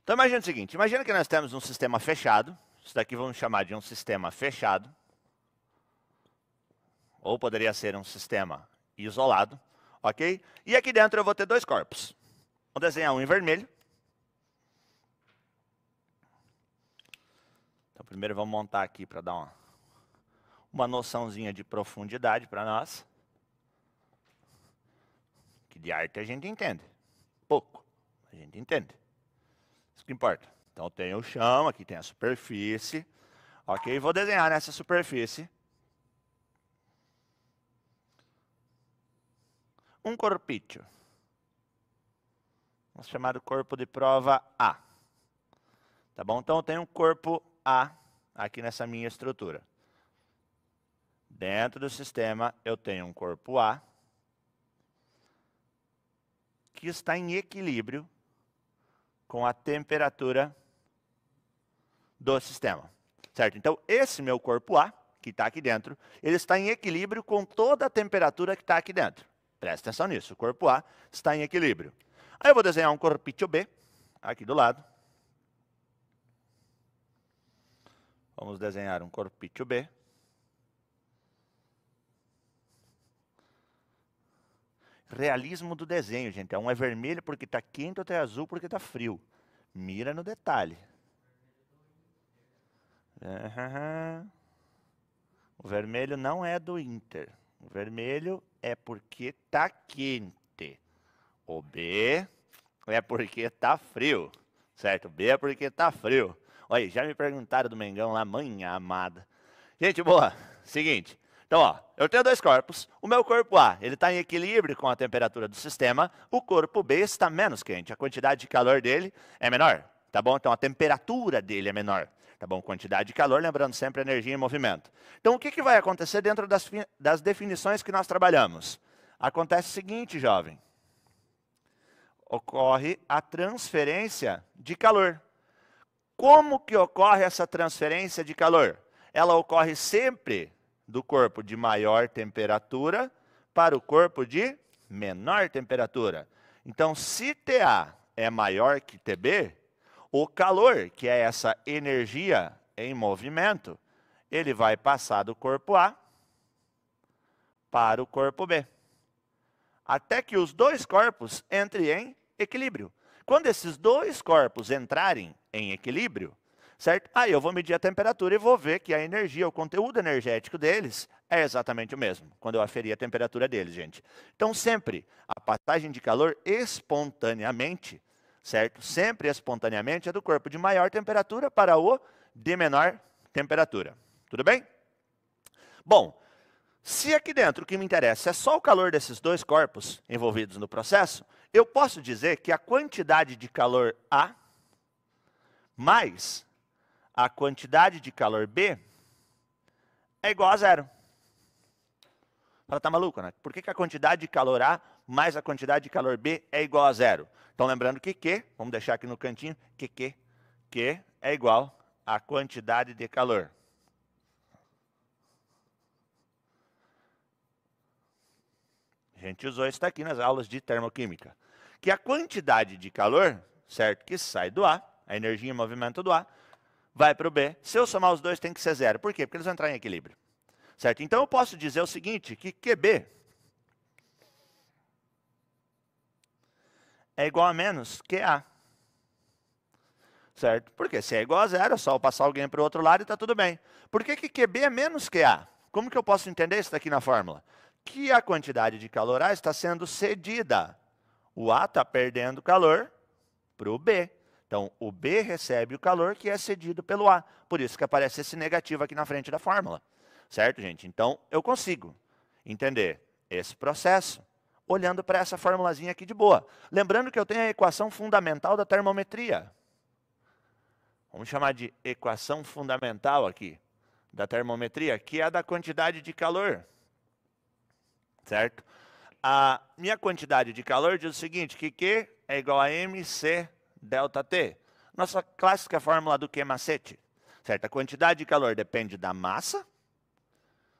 Então imagina o seguinte, imagina que nós temos um sistema fechado, isso daqui vamos chamar de um sistema fechado, ou poderia ser um sistema isolado, ok? E aqui dentro eu vou ter dois corpos. Vou desenhar um em vermelho. Então primeiro vamos montar aqui para dar uma noçãozinha de profundidade para nós. Que de arte a gente entende. Pouco, a gente entende. Isso que importa. Então tem o chão, aqui tem a superfície. Ok, vou desenhar nessa superfície um corpício. Vamos chamar de corpo de prova A. Tá bom? Então eu tenho um corpo A aqui nessa minha estrutura. Dentro do sistema eu tenho um corpo A que está em equilíbrio com a temperatura do sistema. Certo? Então esse meu corpo A, que está aqui dentro, ele está em equilíbrio com toda a temperatura que está aqui dentro. Presta atenção nisso, o corpo A está em equilíbrio. Aí eu vou desenhar um corpício B, aqui do lado. Vamos desenhar um corpício B. Realismo do desenho, gente. Um é vermelho porque está quente, outro é azul porque está frio. Mira no detalhe. O vermelho não é do Inter. O vermelho é porque está quente. O B é porque está frio. Certo? O B é porque está frio. Olha, já me perguntaram do Mengão lá, mãe amada. Gente, boa. Seguinte. Então, ó, eu tenho dois corpos. O meu corpo A, ele está em equilíbrio com a temperatura do sistema. O corpo B está menos quente. A quantidade de calor dele é menor. Tá bom? Então, a temperatura dele é menor. Tá bom? Quantidade de calor, lembrando sempre energia em movimento. Então, o que vai acontecer dentro das definições que nós trabalhamos? Acontece o seguinte, jovem. Ocorre a transferência de calor. Como que ocorre essa transferência de calor? Ela ocorre sempre do corpo de maior temperatura para o corpo de menor temperatura. Então, se TA é maior que TB, o calor, que é essa energia em movimento, ele vai passar do corpo A para o corpo B. Até que os dois corpos entrem em equilíbrio. Quando esses dois corpos entrarem em equilíbrio, certo? Aí eu vou medir a temperatura e vou ver que a energia, o conteúdo energético deles é exatamente o mesmo, quando eu aferir a temperatura deles, gente. Então, sempre a passagem de calor espontaneamente, certo? Sempre espontaneamente é do corpo de maior temperatura para o de menor temperatura. Tudo bem? Bom, se aqui dentro o que me interessa é só o calor desses dois corpos envolvidos no processo, eu posso dizer que a quantidade de calor A mais a quantidade de calor B é igual a zero. Ela tá maluco, né? Por que a quantidade de calor A mais a quantidade de calor B é igual a zero? Então, lembrando que Q, vamos deixar aqui no cantinho, Q é igual à quantidade de calor. A gente usou isso aqui nas aulas de termoquímica. Que a quantidade de calor, certo, que sai do A, a energia em movimento do A, vai para o B. Se eu somar os dois, tem que ser zero. Por quê? Porque eles vão entrar em equilíbrio. Certo? Então, eu posso dizer o seguinte, que QB é igual a menos QA. Certo? Porque se é igual a zero, é só eu passar alguém para o outro lado e está tudo bem. Por que QB é menos QA? Como que eu posso entender isso daqui na fórmula? Que a quantidade de calor A está sendo cedida. O A está perdendo calor para o B. Então, o B recebe o calor que é cedido pelo A. Por isso que aparece esse negativo aqui na frente da fórmula. Certo, gente? Então, eu consigo entender esse processo olhando para essa formulazinha aqui de boa. Lembrando que eu tenho a equação fundamental da termometria. Vamos chamar de equação fundamental aqui da termometria, que é a da quantidade de calor. Certo? A minha quantidade de calor diz o seguinte, que Q é igual a MC delta T. Nossa clássica fórmula do Q macete. Certo? A quantidade de calor depende da massa,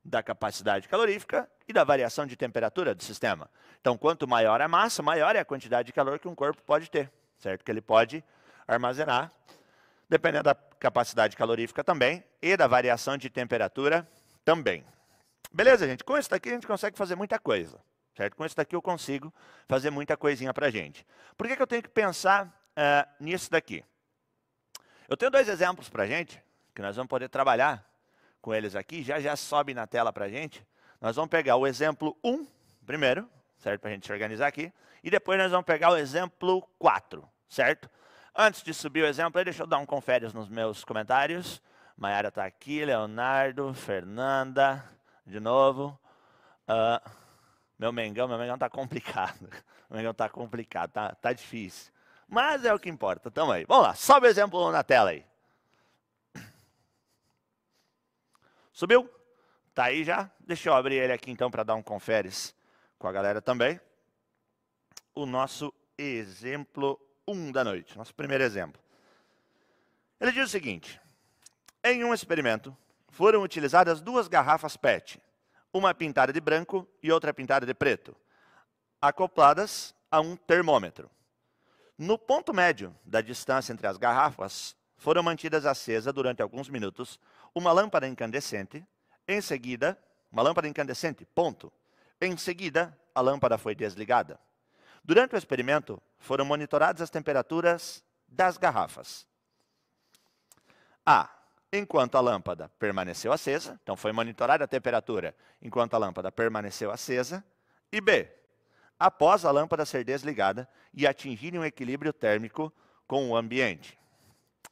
da capacidade calorífica e da variação de temperatura do sistema. Então, quanto maior a massa, maior é a quantidade de calor que um corpo pode ter. Certo? Que ele pode armazenar, dependendo da capacidade calorífica também, e da variação de temperatura também. Beleza, gente? Com isso daqui a gente consegue fazer muita coisa, certo? Com isso daqui eu consigo fazer muita coisinha para a gente. Por que eu tenho que pensar nisso daqui? Eu tenho dois exemplos para a gente, que nós vamos poder trabalhar com eles aqui, já sobe na tela para a gente. Nós vamos pegar o exemplo 1 primeiro, certo? Para a gente se organizar aqui, e depois nós vamos pegar o exemplo 4, certo? Antes de subir o exemplo, deixa eu dar um confere nos meus comentários. Maiara está aqui, Leonardo, Fernanda, de novo. Meu Mengão está complicado. O Mengão está complicado, tá difícil. Mas é o que importa, tamo aí. Vamos lá, sobe o exemplo 1 na tela aí. Subiu? Tá aí já? Deixa eu abrir ele aqui então para dar um conferes com a galera também. O nosso exemplo 1 da noite, nosso primeiro exemplo. Ele diz o seguinte: em um experimento, foram utilizadas 2 garrafas PET, uma pintada de branco e outra pintada de preto, acopladas a um termômetro. No ponto médio da distância entre as garrafas, foram mantidas acesa durante alguns minutos uma lâmpada incandescente. Em seguida, uma lâmpada incandescente, ponto. Em seguida, a lâmpada foi desligada. Durante o experimento, foram monitoradas as temperaturas das garrafas. A. Enquanto a lâmpada permaneceu acesa, então foi monitorada a temperatura enquanto a lâmpada permaneceu acesa. E B. Após a lâmpada ser desligada e atingir um equilíbrio térmico com o ambiente.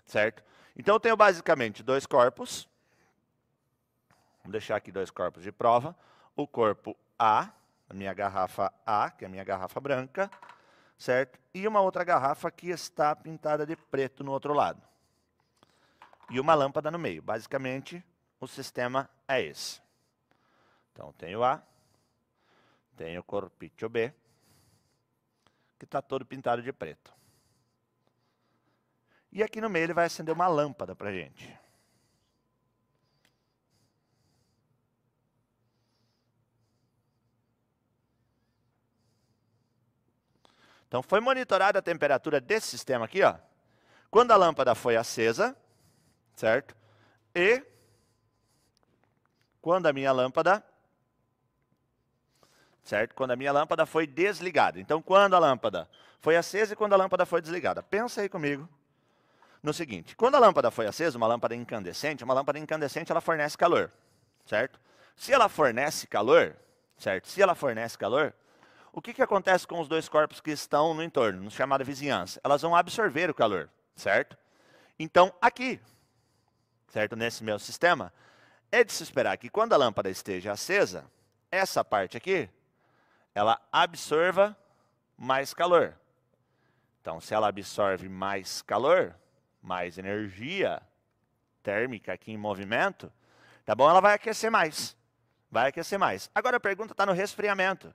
Certo? Então eu tenho basicamente 2 corpos. Vamos deixar aqui 2 corpos de prova. O corpo A, a minha garrafa A, que é a minha garrafa branca, certo? E uma outra garrafa que está pintada de preto no outro lado. E uma lâmpada no meio. Basicamente, o sistema é esse. Então, tenho A, tenho o corpinho B, que está todo pintado de preto. E aqui no meio ele vai acender uma lâmpada para a gente. Então, foi monitorada a temperatura desse sistema aqui, ó, quando a lâmpada foi acesa, certo? E quando a minha lâmpada, certo? Quando a minha lâmpada foi desligada. Então, quando a lâmpada foi acesa e quando a lâmpada foi desligada. Pensa aí comigo no seguinte: quando a lâmpada foi acesa, uma lâmpada incandescente ela fornece calor, certo? Se ela fornece calor, certo? Se ela fornece calor, o que acontece com os 2 corpos que estão no entorno, no chamado vizinhança? Elas vão absorver o calor, certo? Então, aqui, certo, nesse meu sistema, é de se esperar que quando a lâmpada esteja acesa, essa parte aqui, ela absorva mais calor. Então, se ela absorve mais calor, mais energia térmica aqui em movimento, tá bom? Ela vai aquecer mais. Vai aquecer mais. Agora a pergunta está no resfriamento.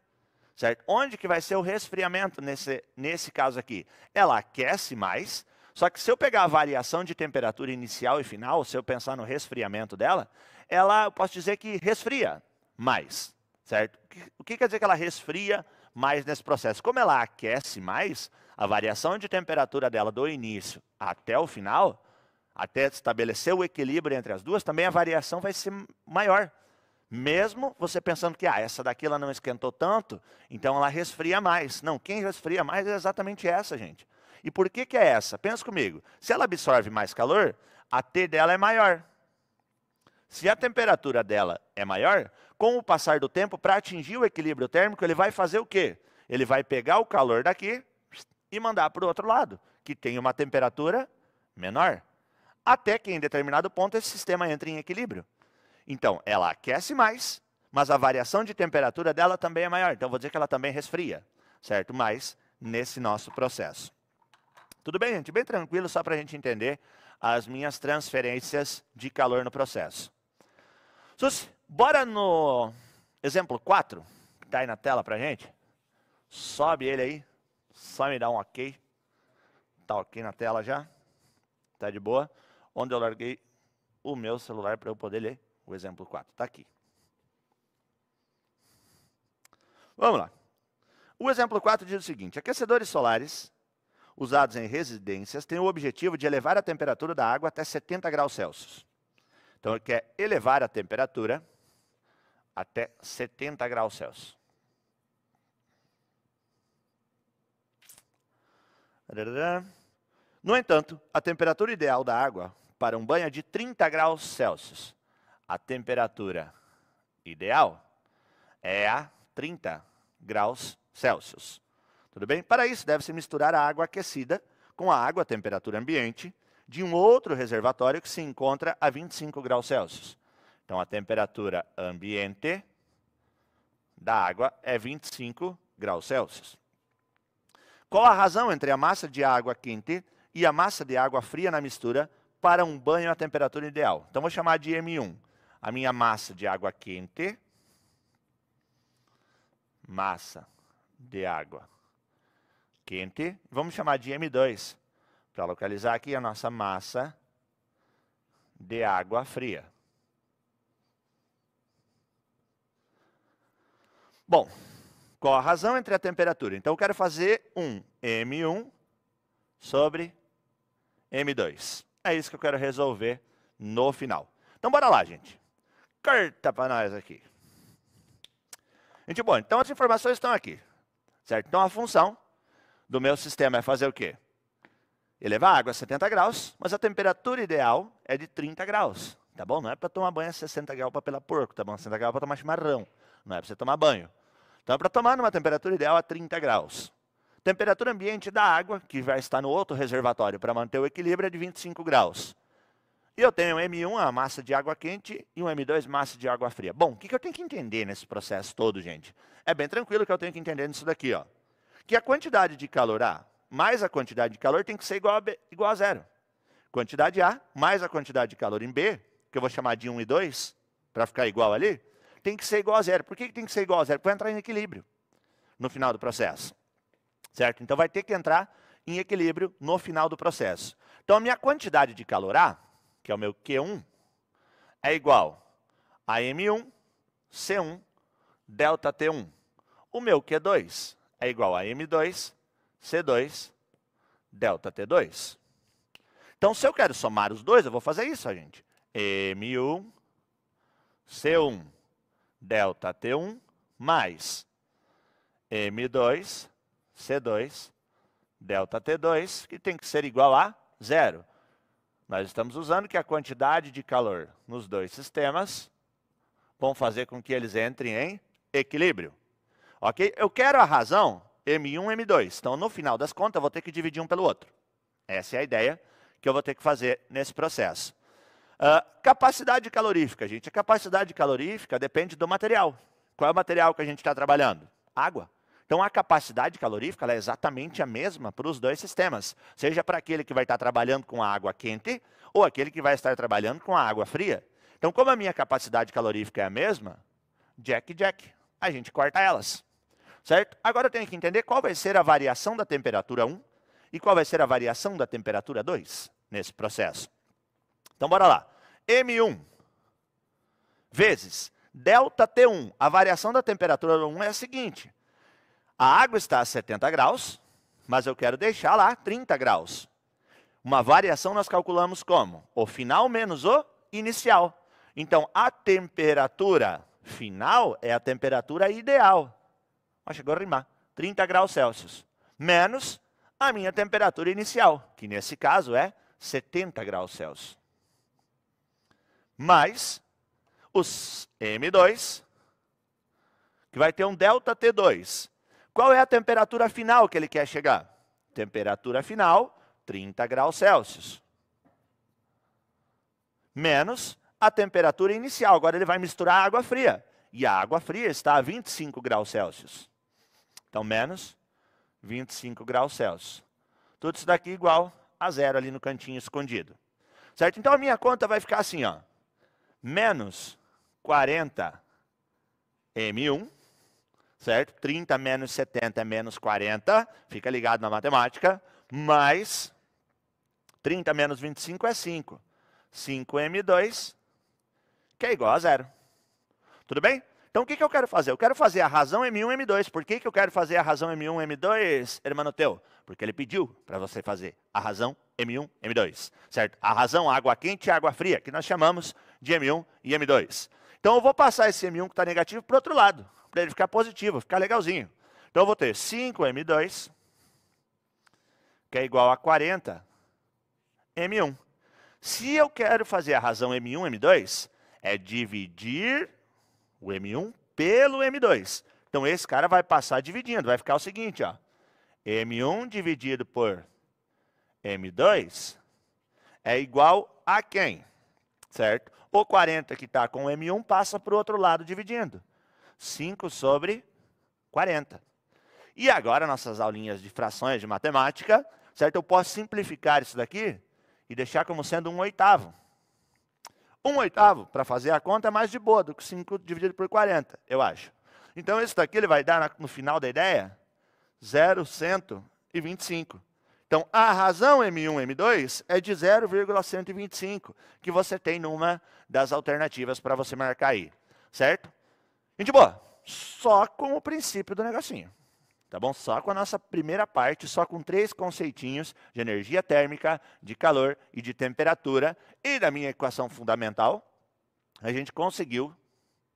Certo? Onde que vai ser o resfriamento nesse caso aqui? Ela aquece mais, só que se eu pegar a variação de temperatura inicial e final, se eu pensar no resfriamento dela, eu posso dizer que resfria mais, certo? O que quer dizer que ela resfria mais nesse processo? Como ela aquece mais, a variação de temperatura dela do início até o final, até estabelecer o equilíbrio entre as duas, também a variação vai ser maior. Mesmo você pensando que essa daqui ela não esquentou tanto, então ela resfria mais. Não, quem resfria mais é exatamente essa, gente. E por que é essa? Pensa comigo. Se ela absorve mais calor, a T dela é maior. Se a temperatura dela é maior, com o passar do tempo, para atingir o equilíbrio térmico, ele vai fazer o quê? Ele vai pegar o calor daqui e mandar para o outro lado, que tem uma temperatura menor. Até que em determinado ponto esse sistema entra em equilíbrio. Então, ela aquece mais, mas a variação de temperatura dela também é maior. Então, vou dizer que ela também resfria, certo? Mas nesse nosso processo. Tudo bem, gente? Bem tranquilo, só para a gente entender as minhas transferências de calor no processo. Susi, bora no exemplo 4, que está aí na tela para a gente. Sobe ele aí, só me dá um ok. Está ok na tela já? Está de boa? Onde eu larguei o meu celular para eu poder ler. O exemplo 4 está aqui. Vamos lá. O exemplo 4 diz o seguinte: aquecedores solares usados em residências têm o objetivo de elevar a temperatura da água até 70 graus Celsius. Então, ele quer elevar a temperatura até 70 graus Celsius. No entanto, a temperatura ideal da água para um banho é de 30 graus Celsius. A temperatura ideal é a 30 graus Celsius. Tudo bem? Para isso, deve-se misturar a água aquecida com a água a temperatura ambiente de um outro reservatório que se encontra a 25 graus Celsius. Então, a temperatura ambiente da água é 25 graus Celsius. Qual a razão entre a massa de água quente e a massa de água fria na mistura para um banho à temperatura ideal? Então, vou chamar de M1. A minha massa de água quente, massa de água quente, vamos chamar de M2, para localizar aqui a nossa massa de água fria. Bom, qual a razão entre a temperatura? Então, eu quero fazer um M1 sobre M2. É isso que eu quero resolver no final. Então, bora lá, gente. Corta para nós aqui. Gente, bom, então as informações estão aqui, certo? Então, a função do meu sistema é fazer o quê? Elevar a água a 70 graus, mas a temperatura ideal é de 30 graus, tá bom? Não é para tomar banho a 60 graus para pelar porco, tá bom? 60 graus para tomar chimarrão, não é para você tomar banho. Então, é para tomar numa temperatura ideal a 30 graus. Temperatura ambiente da água, que vai estar no outro reservatório para manter o equilíbrio, é de 25 graus. E eu tenho um M1, a massa de água quente, e um M2, massa de água fria. Bom, o que eu tenho que entender nesse processo todo, gente? É bem tranquilo que eu tenho que entender nisso daqui, ó. Que a quantidade de calor A mais a quantidade de calor tem que ser igual a zero. Quantidade A mais a quantidade de calor em B, que eu vou chamar de 1 e 2, para ficar igual ali, tem que ser igual a zero. Por que tem que ser igual a zero? Para entrar em equilíbrio no final do processo. Certo? Então, vai ter que entrar em equilíbrio no final do processo. Então, a minha quantidade de calor A, que é o meu Q1, é igual a M1, C1, delta T1. O meu Q2 é igual a M2, C2, delta T2. Então, se eu quero somar os dois, eu vou fazer isso, gente. M1, C1, delta T1, mais M2, C2, delta T2, que tem que ser igual a zero. Nós estamos usando que a quantidade de calor nos dois sistemas vão fazer com que eles entrem em equilíbrio. Ok? Eu quero a razão M1, M2. Então, no final das contas, eu vou ter que dividir um pelo outro. Essa é a ideia que eu vou ter que fazer nesse processo. Capacidade calorífica, gente. A capacidade calorífica depende do material. Qual é o material que a gente está trabalhando? Água. Então, a capacidade calorífica ela é exatamente a mesma para os dois sistemas. Seja para aquele que vai estar trabalhando com a água quente ou aquele que vai estar trabalhando com a água fria. Então, como a minha capacidade calorífica é a mesma, jack, a gente corta elas. Certo? Agora eu tenho que entender qual vai ser a variação da temperatura 1 e qual vai ser a variação da temperatura 2 nesse processo. Então, bora lá. M1 vezes delta T1. A variação da temperatura 1 é a seguinte. A água está a 70 graus, mas eu quero deixar lá 30 graus. Uma variação nós calculamos como? O final menos o inicial. Então, a temperatura final é a temperatura ideal. Chegou a rimar. 30 graus Celsius. Menos a minha temperatura inicial, que nesse caso é 70 graus Celsius. Mais os M2, que vai ter um delta T2. Qual é a temperatura final que ele quer chegar? Temperatura final, 30 graus Celsius. Menos a temperatura inicial. Agora ele vai misturar a água fria. E a água fria está a 25 graus Celsius. Então, menos 25 graus Celsius. Tudo isso daqui igual a zero ali no cantinho escondido. Certo? Então, a minha conta vai ficar assim, ó. Menos 40 M1. Certo? 30 menos 70 é menos 40. Fica ligado na matemática. Mais 30 menos 25 é 5. 5M2, que é igual a zero. Tudo bem? Então, o que eu quero fazer? Eu quero fazer a razão M1, M2. Por que eu quero fazer a razão M1, M2, hermano teu? Porque ele pediu para você fazer a razão M1, M2, certo? A razão água quente e água fria, que nós chamamos de M1 e M2. Então, eu vou passar esse M1 que está negativo para o outro lado, para ele ficar positivo, ficar legalzinho. Então, eu vou ter 5M2, que é igual a 40 M1. Se eu quero fazer a razão M1, M2, é dividir o M1 pelo M2. Então, esse cara vai passar dividindo. Vai ficar o seguinte, ó. M1 dividido por M2 é igual a quem? Certo? O 40 que está com o M1 passa para o outro lado dividindo. 5 sobre 40. E agora, nossas aulinhas de frações de matemática, certo? Eu posso simplificar isso daqui e deixar como sendo 1/8. 1/8, para fazer a conta, é mais de boa do que 5 dividido por 40, eu acho. Então, esse daqui ele vai dar, no final da ideia, 0,125. Então, a razão M1, M2 é de 0,125, que você tem numa das alternativas para você marcar aí, certo? Gente boa, só com o princípio do negocinho. Tá bom? Só com a nossa primeira parte, só com 3 conceitinhos de energia térmica, de calor e de temperatura e da minha equação fundamental, a gente conseguiu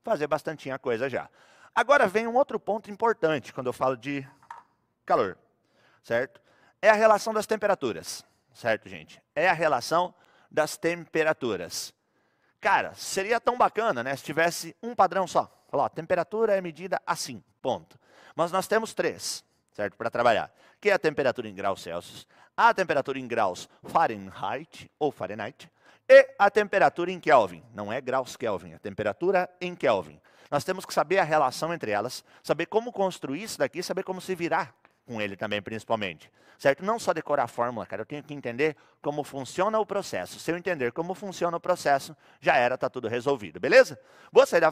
fazer bastantinha coisa já. Agora vem um outro ponto importante quando eu falo de calor, certo? É a relação das temperaturas, certo, gente? É a relação das temperaturas. Cara, seria tão bacana, né, se tivesse um padrão só. Falar, ó, temperatura é medida assim, ponto. Mas nós temos 3, certo, para trabalhar. Que é a temperatura em graus Celsius, a temperatura em graus Fahrenheit ou Fahrenheit e a temperatura em Kelvin. Não é graus Kelvin, é temperatura em Kelvin. Nós temos que saber a relação entre elas, saber como construir isso daqui, saber como se virar com ele também, principalmente. Certo? Não só decorar a fórmula, cara, eu tenho que entender como funciona o processo. Se eu entender como funciona o processo, já era, tá tudo resolvido, beleza? Vou sair da